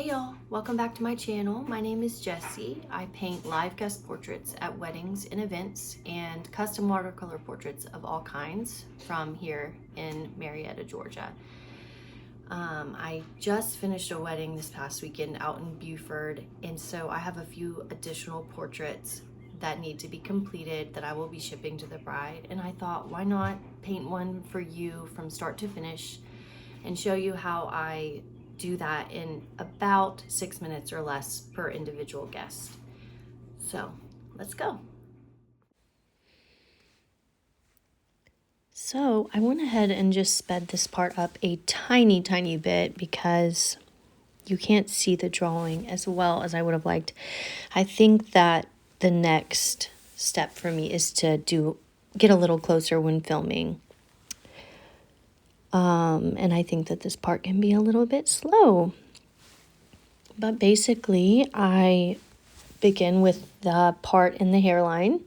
Hey y'all, welcome back to my channel. My name is Jessie. I paint live guest portraits at weddings and events and custom watercolor portraits of all kinds from here in Marietta, Georgia. I just finished a wedding this past weekend out in Buford, and so I have a few additional portraits that need to be completed that I will be shipping to the bride. And I thought, why not paint one for you from start to finish and show you how I do that in about 6 minutes or less per individual guest. So let's go. So I went ahead and just sped this part up a tiny bit because you can't see the drawing as well as I would have liked. I think that the next step for me is to get a little closer when filming. And I think that this part can be a little bit slow. But basically, I begin with the part in the hairline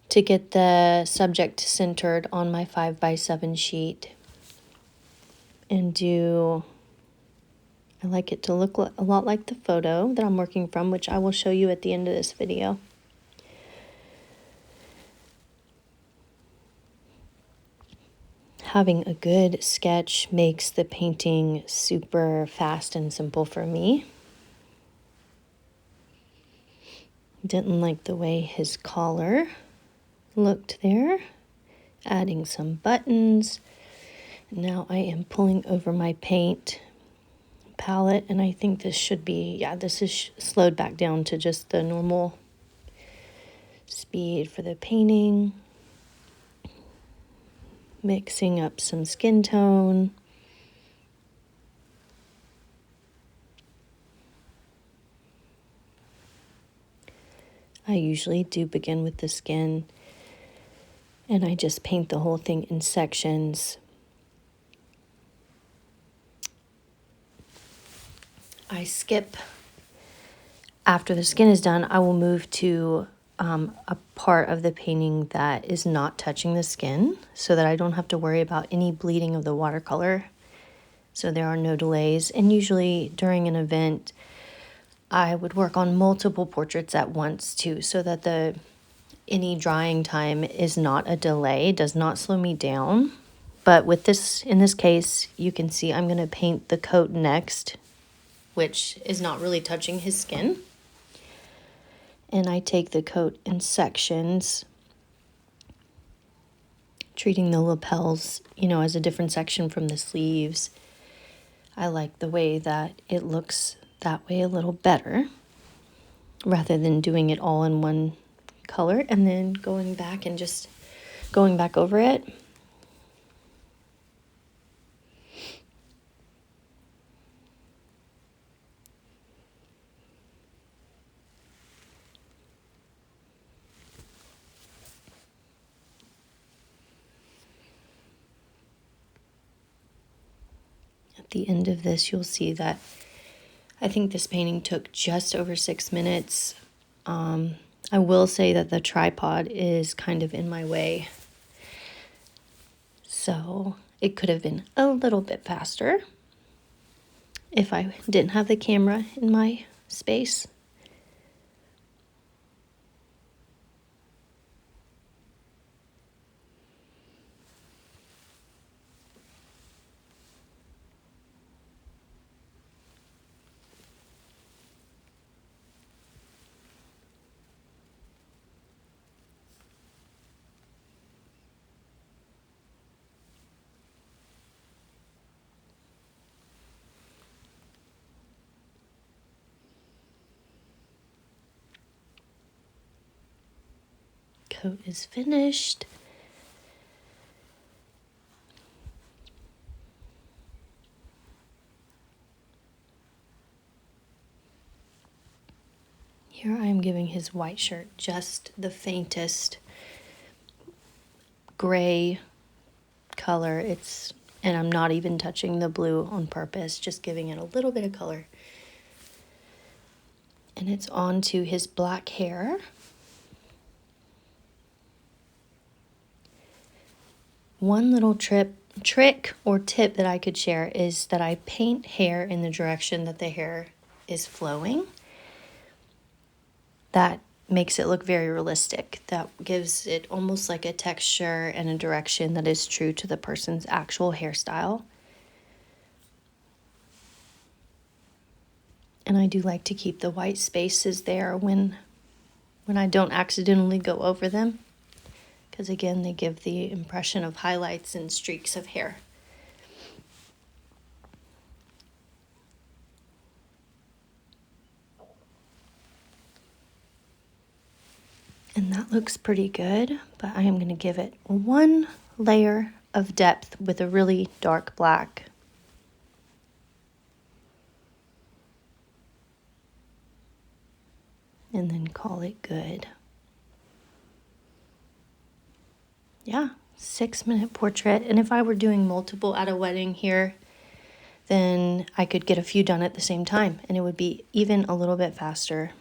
to get the subject centered on my 5x7 sheet. And I like it to look a lot like the photo that I'm working from, which I will show you at the end of this video. Having a good sketch makes the painting super fast and simple for me. Didn't like the way his collar looked there. Adding some buttons. Now I am pulling over my paint palette, and I think this should be, this is slowed back down to just the normal speed for the painting. Mixing up some skin tone. I usually do begin with the skin, and I just paint the whole thing in sections. I skip, after the skin is done, I will move to a part of the painting that is not touching the skin so that I don't have to worry about any bleeding of the watercolor. So there are no delays. And usually during an event, I would work on multiple portraits at once too, so that any drying time is not a delay, does not slow me down. But with this, in this case, you can see I'm going to paint the coat next, which is not really touching his skin. And I take the coat in sections, treating the lapels, as a different section from the sleeves. I like the way that it looks that way a little better, rather than doing it all in one color and then going back and just going back over it. At the end of this, you'll see that I think this painting took just over 6 minutes. I will say that the tripod is kind of in my way, so it could have been a little bit faster if I didn't have the camera in my space. Coat is finished. Here I am giving his white shirt just the faintest gray color. And I'm not even touching the blue on purpose, just giving it a little bit of color. And it's onto his black hair. One little trick or tip that I could share is that I paint hair in the direction that the hair is flowing. That makes it look very realistic. That gives it almost like a texture and a direction that is true to the person's actual hairstyle. And I do like to keep the white spaces there when I don't accidentally go over them, because again, they give the impression of highlights and streaks of hair. And that looks pretty good, but I am going to give it one layer of depth with a really dark black. And then call it good. Yeah, 6-minute portrait. And if I were doing multiple at a wedding here, then I could get a few done at the same time and it would be even a little bit faster.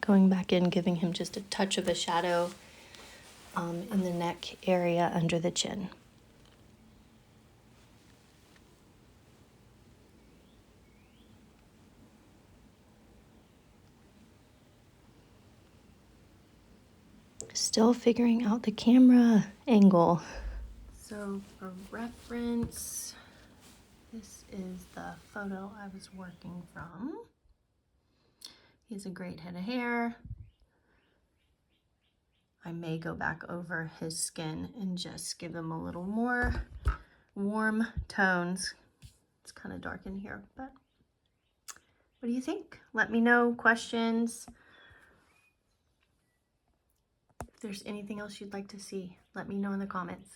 Going back in, giving him just a touch of a shadow in the neck area under the chin. Still figuring out the camera angle. So for reference, this is the photo I was working from. He has a great head of hair. I may go back over his skin and just give him a little more warm tones. It's kind of dark in here, but what do you think? Let me know. Questions. If there's anything else you'd like to see, let me know in the comments.